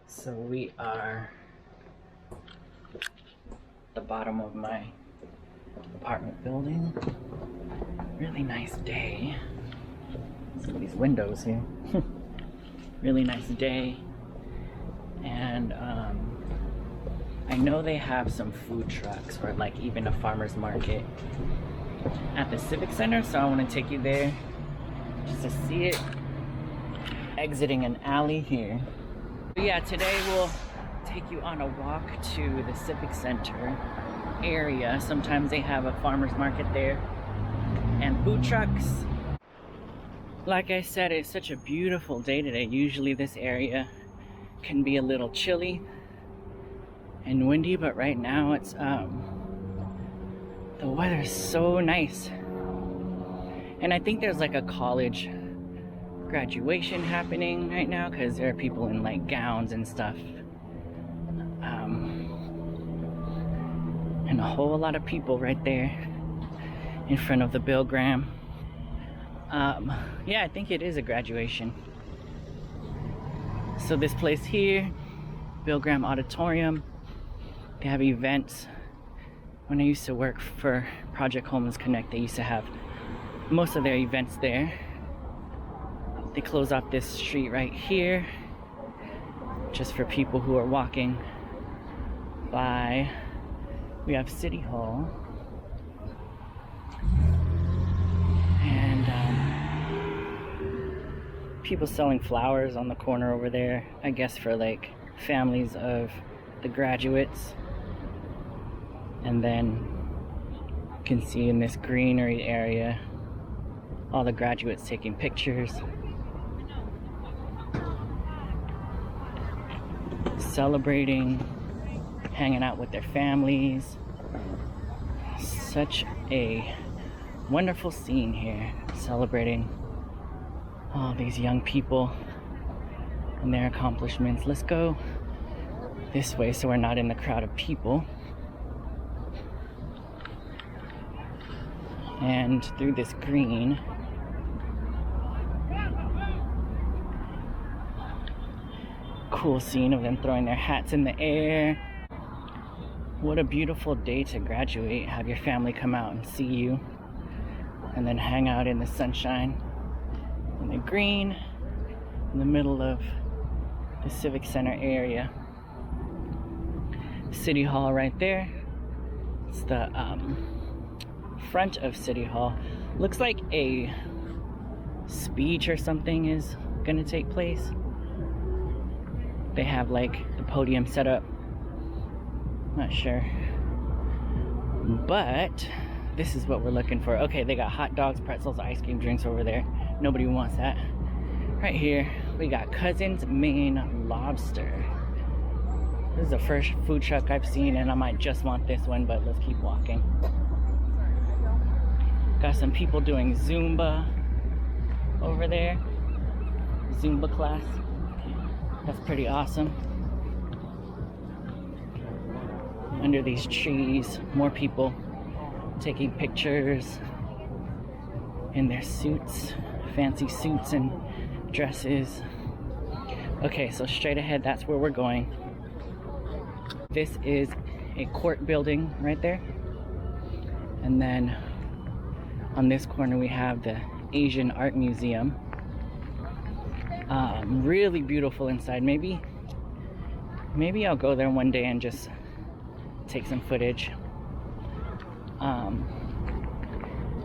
So we are at the bottom of my apartment building. Really nice day. Look at these windows here. Really nice day. And I know they have some food trucks or like even a farmer's market at the Civic Center, so I want to take you there just to see it. Exiting an alley here. But yeah, today we'll take you on a walk to the Civic Center area. Sometimes they have a farmer's market there and food trucks. Like I said, it's such a beautiful day today. Usually this area can be a little chilly and windy, but right now it's the weather's so nice. And I think there's like a college graduation happening right now because there are people in like gowns and stuff, and a whole lot of people right there in front of the Bill Graham. Yeah, I think it is a graduation. So this place here, Bill Graham Auditorium, they have events. When I used to work for Project Homeless Connect, they used to have most of their events there. They close off this street right here just for people who are walking by. We have City Hall. And people selling flowers on the corner over there, I guess for like families of the graduates. And then you can see in this greenery area all the graduates taking pictures, celebrating, hanging out with their families. Such a wonderful scene here, celebrating all these young people and their accomplishments. Let's go this way so we're not in the crowd of people. And through this green, cool scene of them throwing their hats in the air. What a beautiful day to graduate. Have your family come out and see you, and then hang out in the sunshine in the green in the middle of the Civic Center area. City Hall right there. It's the front of City Hall. Looks like a speech or something is gonna take place. They have like the podium set up. Not sure. But this is what we're looking for. Okay, they got hot dogs, pretzels, ice cream, drinks over there. Nobody wants that. Right here, we got Cousin's Main Lobster. This is the first food truck I've seen, and I might just want this one, but let's keep walking. Got some people doing Zumba over there. Zumba class. That's pretty awesome. Under these trees, more people taking pictures in their suits, fancy suits and dresses. Okay, so straight ahead, that's where we're going. This is a court building right there. And then on this corner, we have the Asian Art Museum. Really beautiful inside. Maybe I'll go there one day and just take some footage.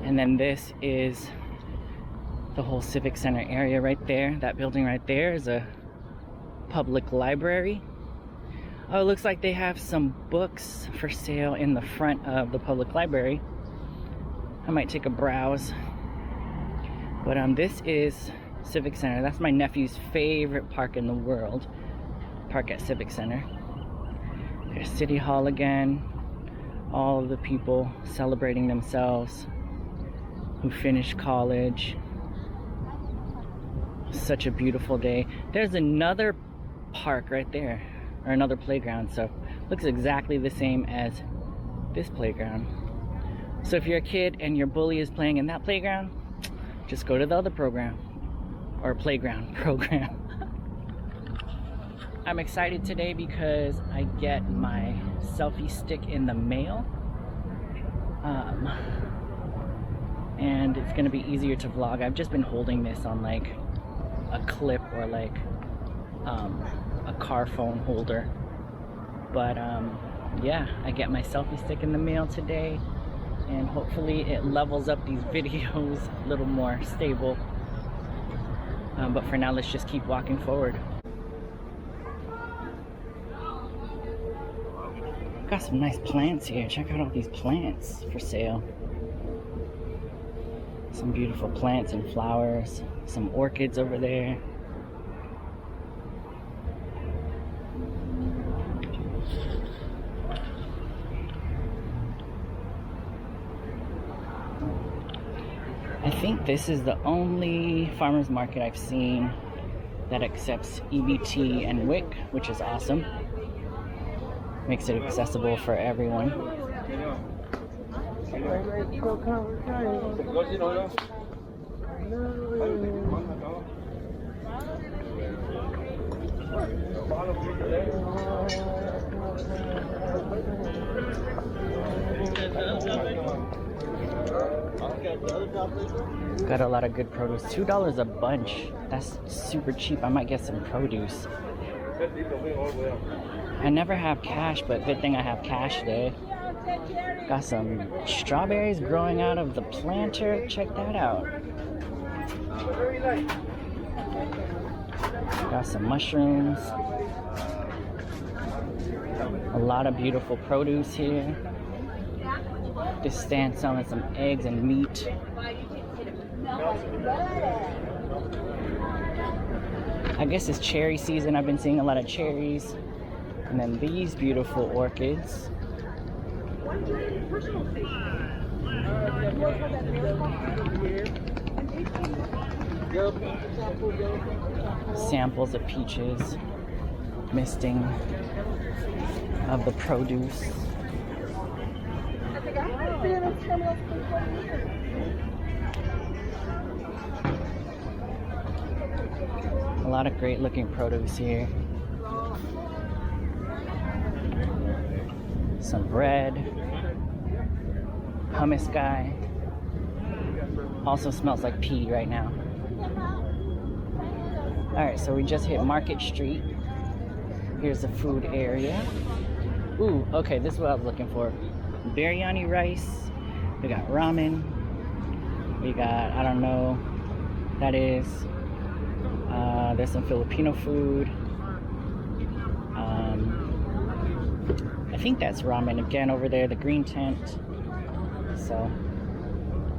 And then this is the whole Civic Center area right there. That building right there is a public library. Oh, it looks like they have some books for sale in the front of the public library. I might take a browse. But this is Civic Center. That's my nephew's favorite park in the world. Park at Civic Center. There's City Hall again. All of the people celebrating themselves who finished college. Such a beautiful day. There's another park right there, or another playground, so looks exactly the same as this playground. So if you're a kid and your bully is playing in that playground, just go to the other program or playground program. I'm excited today because I get my selfie stick in the mail. And it's gonna be easier to vlog. I've just been holding this on like a clip or like a car phone holder. But yeah, I get my selfie stick in the mail today, and hopefully it levels up these videos a little more stable. But for now, let's just keep walking forward. Got some nice plants here. Check out all these plants for sale. Some beautiful plants and flowers. Some orchids over there. I think this is the only farmers market I've seen that accepts EBT and WIC, which is awesome. Makes it accessible for everyone. Got a lot of good produce. $2 a bunch. That's super cheap. I might get some produce. I never have cash, but good thing I have cash today. Got some strawberries growing out of the planter. Check that out. Got some mushrooms. A lot of beautiful produce here. This stand selling some eggs and meat. I guess it's cherry season. I've been seeing a lot of cherries. And then these beautiful orchids. Samples of peaches. Misting of the produce. A lot of great looking produce here. Some bread. Hummus guy. Also smells like pea right now. Alright, so we just hit Market Street. Here's the food area. Ooh, okay, this is what I was looking for. Biryani rice. We got ramen. We got, I don't know what that is. There's some Filipino food. I think that's ramen again over there, the green tent. So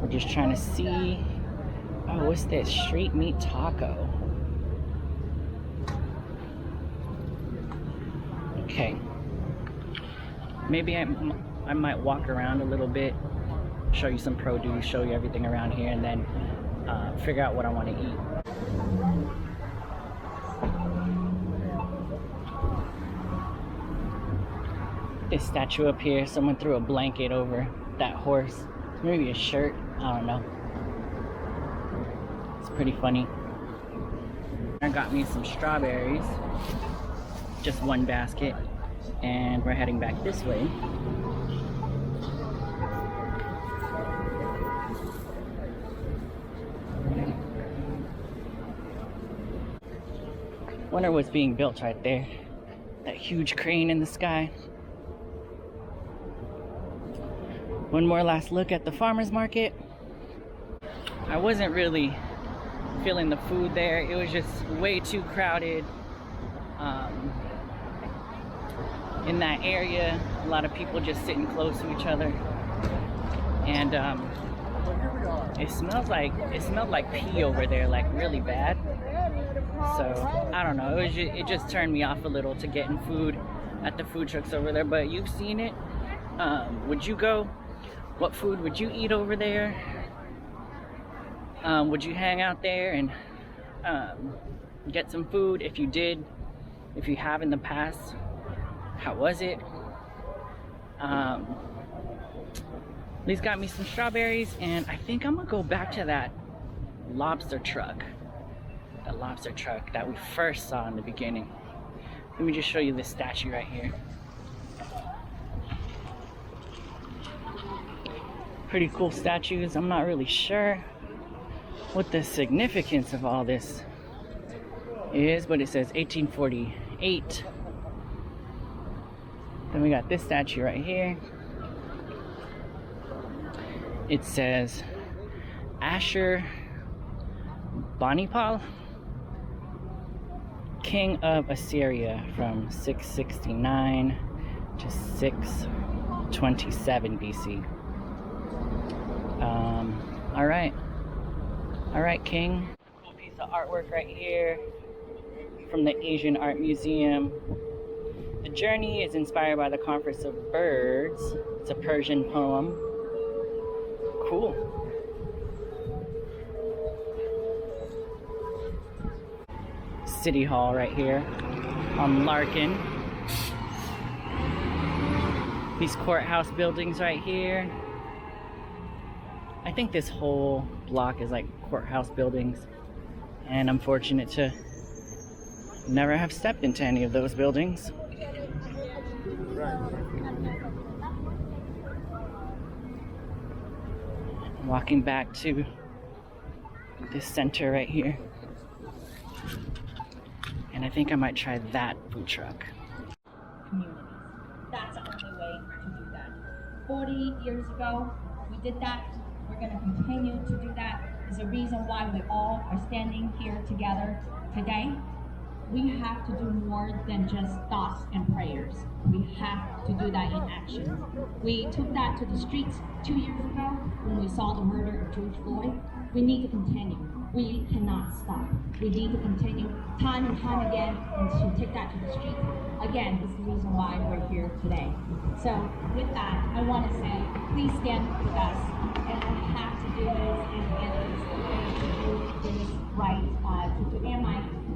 we're just trying to see. Oh, what's this? Street meat taco. Okay. Maybe I might walk around a little bit, show you some produce, show you everything around here, and then figure out what I want to eat. This statue up here, someone threw a blanket over that horse. Maybe a shirt, I don't know. It's pretty funny. I got me some strawberries, just one basket, and we're heading back this way. Wonder what's being built right there. That huge crane in the sky. One more last look at the farmer's market. I wasn't really feeling the food there. It was just way too crowded. In that area, a lot of people just sitting close to each other. And it smelled like pee over there, like really bad. So I don't know, it just turned me off a little to getting food at the food trucks over there. But you've seen it. Would you go? What food would you eat over there? Would you hang out there and get some food? If you did, if you have in the past, how was it? These got me some strawberries, and I think I'm gonna go back to that lobster truck. The lobster truck that we first saw in the beginning. Let me just show you this statue right here. Pretty cool statues. I'm not really sure what the significance of all this is, but it says 1848. Then we got this statue right here. It says Ashur Banipal, king of Assyria from 669 to 627 BC. All right, king. Cool piece of artwork right here from the Asian Art Museum. The journey is inspired by the Conference of Birds. It's a Persian poem. Cool. City Hall right here on Larkin. These courthouse buildings right here. I think this whole block is like courthouse buildings, and I'm fortunate to never have stepped into any of those buildings. Walking back to this center right here, and I think I might try that food truck. Communities. That's the only way to do that. 40 years ago, we did that. We're going to continue to do that. Is the reason why we all are standing here together today. We have to do more than just thoughts and prayers. We have to do that in action. We took that to the streets 2 years ago when we saw the murder of George Floyd. We need to continue. We cannot stop. We need to continue time and time again and to take that to the streets. Again, this is the reason why we're here today. So with that, I want to say, please stand with us. And I have to do this and this right to end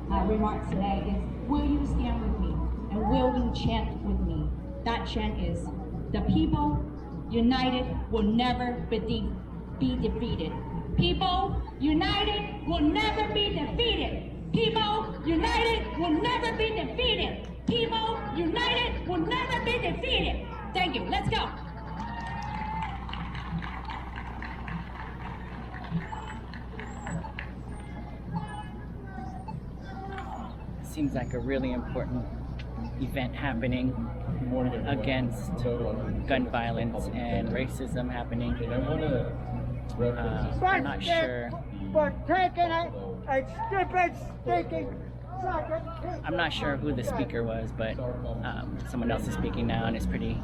my remarks today is, will you stand with me and will you chant with me? That chant is, the people united will never be defeated. People united will never be defeated. People united will never be defeated. People united will never be defeated. Thank you. Let's go. Seems like a really important event happening against gun violence and racism happening. I'm not sure. I'm not sure who the speaker was, but someone else is speaking now, and it's pretty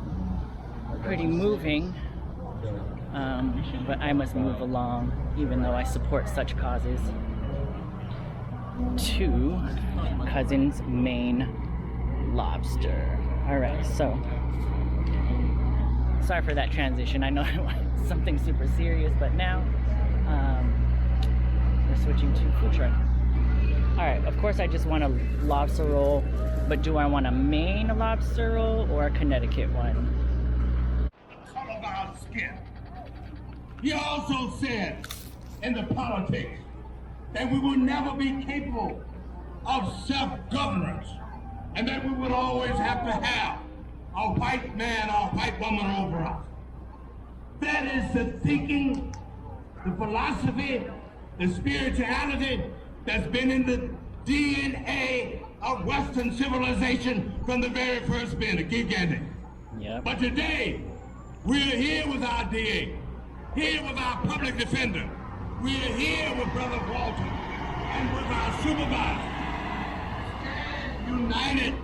moving. But I must move along, even though I support such causes. To Cousin's Main Lobster. Alright, so sorry for that transition. I know I wanted something super serious, but now we're switching to food truck. Alright, of course I just want a lobster roll, but do I want a Maine lobster roll or a Connecticut one? Color of our skin. He also said in the politics that we will never be capable of self-governance, and that we would always have to have a white man or a white woman over us. That is the thinking, the philosophy, the spirituality that's been in the DNA of Western civilization from the very first beginning. Yep. But today, we're here with our DA, here with our public defender, we're here with Brother Walter and with our supervisor, united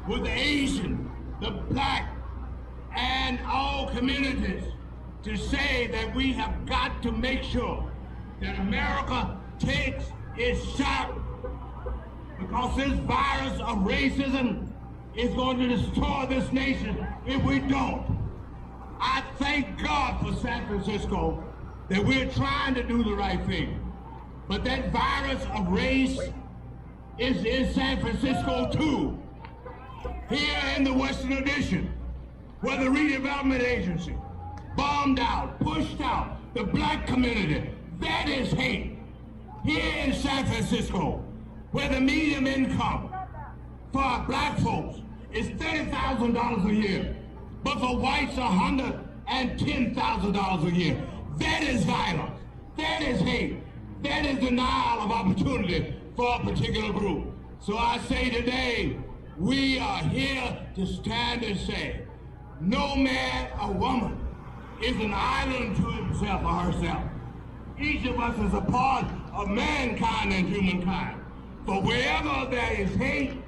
with the Asian, the black, and all communities to say that we have got to make sure that America takes its shot, because this virus of racism is going to destroy this nation if we don't. I thank God for San Francisco that we're trying to do the right thing. But that virus of race is in San Francisco too. Here in the Western Addition, where the redevelopment agency bombed out, pushed out the black community, that is hate. Here in San Francisco, where the median income for our black folks is $30,000 a year, but for whites, $110,000 a year. That is violence. That is hate. That is denial of opportunity for a particular group. So I say today, we are here to stand and say, no man or woman is an island to himself or herself. Each of us is a part of mankind and humankind. For wherever there is hate,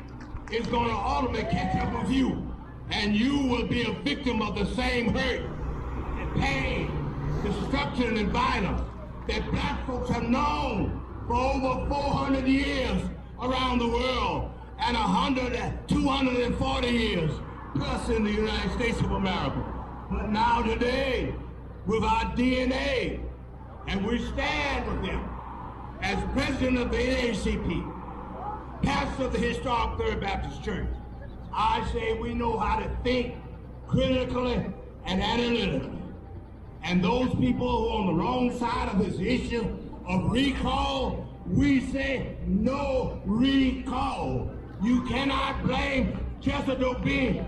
it's going to ultimately catch up with you. And you will be a victim of the same hurt, and pain, destruction, and violence that black folks have known for over 400 years around the world, and 240 years plus in the United States of America. But now today, with our DNA, and we stand with them as president of the NAACP, pastor of the historic Third Baptist Church, I say we know how to think critically and analytically. And those people who are on the wrong side of this issue of recall, we say no recall. You cannot blame Chesapeake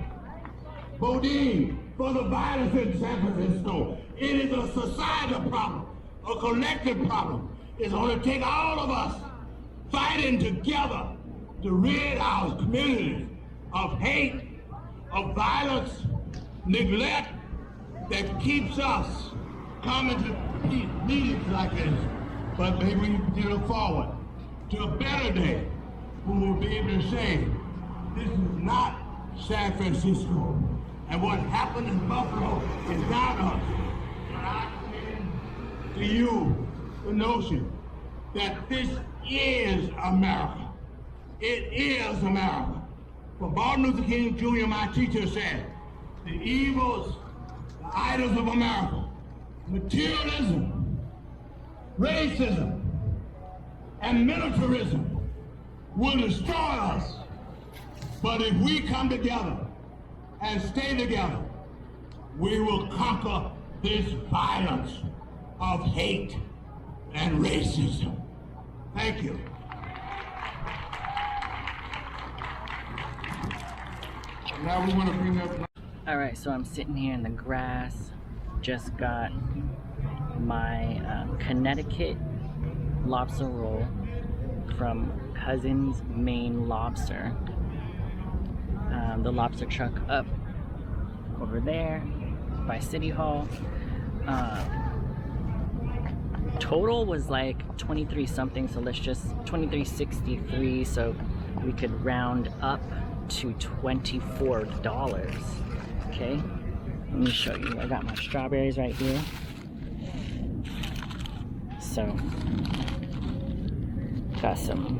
Bodine for the violence in San Francisco. It is a societal problem, a collective problem. It's going to take all of us fighting together to rid our communities of hate, of violence, neglect that keeps us coming to meetings like this. But maybe we can look forward to a better day when we'll be able to say, this is not San Francisco. And what happened in Buffalo is not us. But I commend to you the notion that this is America. It is America. For Martin Luther King Jr., my teacher, said, the evils, the idols of America, materialism, racism, and militarism will destroy us. But if we come together and stay together, we will conquer this violence of hate and racism. Thank you. Now we want to bring up... Alright, so I'm sitting here in the grass. Just got my Connecticut lobster roll from Cousin's Maine Lobster. The lobster truck up over there by City Hall. Total was like 23 something, so let's just 23.63, so we could round up to $24. Okay, let me show you. I got my strawberries right here. So got some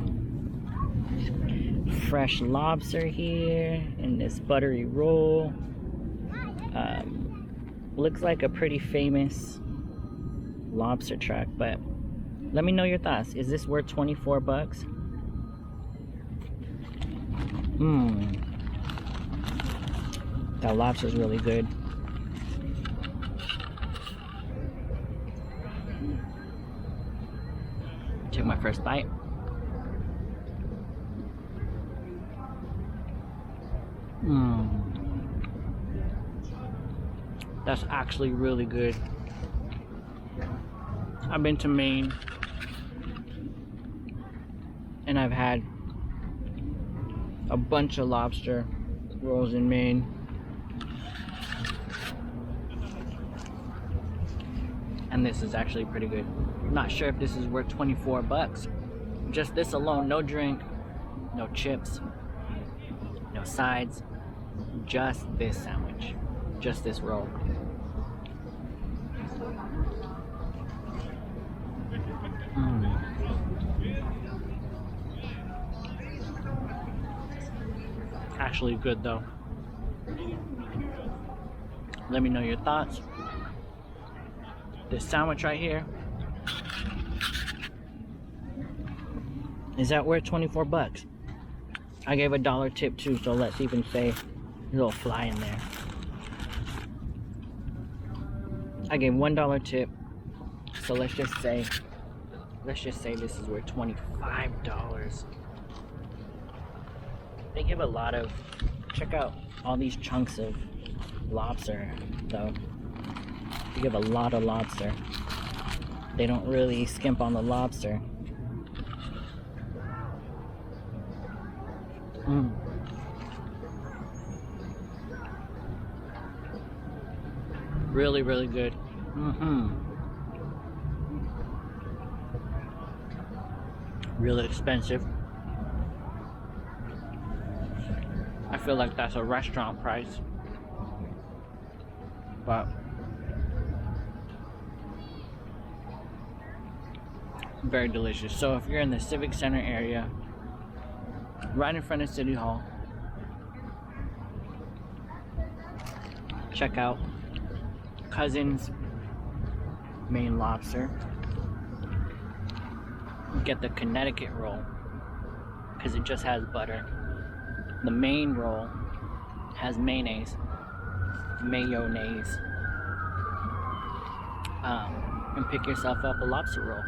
fresh lobster here in this buttery roll. Looks like a pretty famous lobster truck, but let me know your thoughts. Is this worth 24 bucks? That lobster's really good. Take my first bite. That's actually really good. I've been to Maine and I've had a bunch of lobster rolls in Maine. And this is actually pretty good. Not sure if this is worth 24 bucks. Just this alone, no drink, no chips, no sides, just this sandwich, just this roll. Actually good though. Let me know your thoughts. This sandwich right here, is that worth 24 bucks? I gave $1 tip too, so let's even say a little fly in there. I gave $1 tip, so let's just say this is worth $25. They give a lot of, check out all these chunks of lobster though. They give a lot of lobster. They don't really skimp on the lobster. Really, really good. Really expensive. I feel like that's a restaurant price. But very delicious. So if you're in the Civic Center area, right in front of City Hall, check out Cousin's Maine Lobster. Get the Connecticut roll because it just has butter. The main roll has mayonnaise, and pick yourself up a lobster roll.